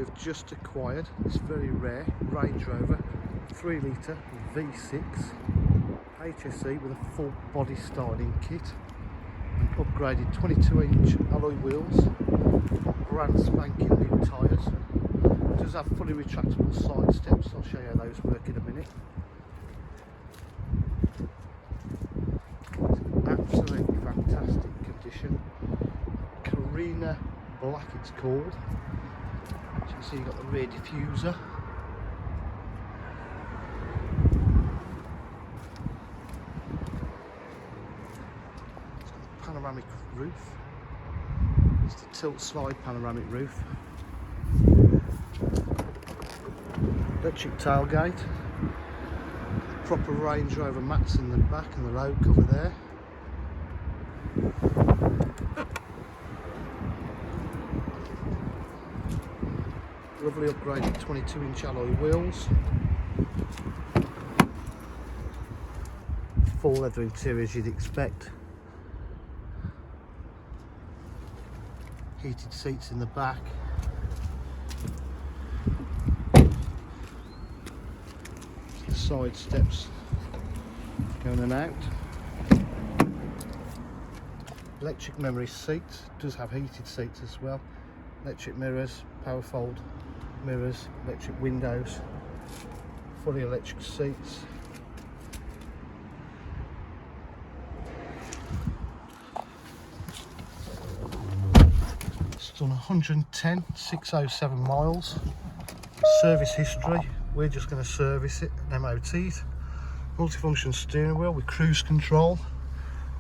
we've just acquired this very rare Range Rover 3 litre V6 HSE with a full body styling kit and upgraded 22-inch alloy wheels, brand spanking new tyres. It does have fully retractable side steps. I'll show you how those work in a minute. Absolutely fantastic condition. Carina Black it's called. As you can see, you've got the rear diffuser. It's got a panoramic roof. It's the tilt slide panoramic roof. Electric tailgate. Proper Range Rover mats in the back and the road cover there. Lovely upgraded 22-inch alloy wheels. Full leather interior as you'd expect. Heated seats in the back. The side steps going in and out. Electric memory seats. Does have heated seats as well. Electric mirrors, power fold mirrors, electric windows, fully electric seats. It's done 110,607 miles. Service history, we're just going to service it and MOT it. Multifunction steering wheel with cruise control,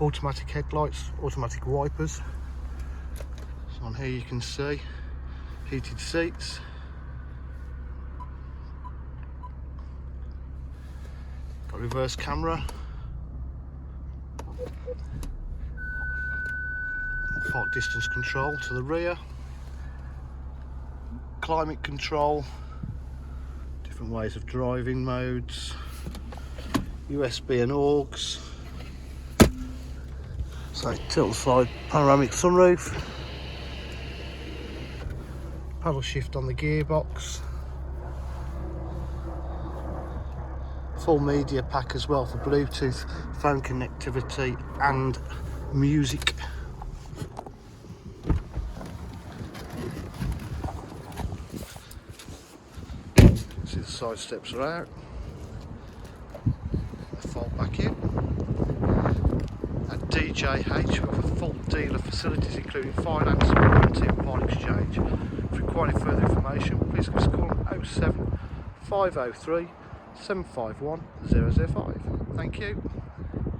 automatic headlights, automatic wipers. So on here you can see heated seats. Got reverse camera. Fart distance control to the rear. Climate control. Different ways of driving modes. USB and AUX. So tilt side panoramic sunroof. Paddle shift on the gearbox. Full media pack as well for Bluetooth, phone connectivity and music. See the side steps are out. They fold back in. At DJH we offer full dealer facilities including finance, warranty and part exchange. If you require any further information, please give us a call on 07 503 751 005. Thank you.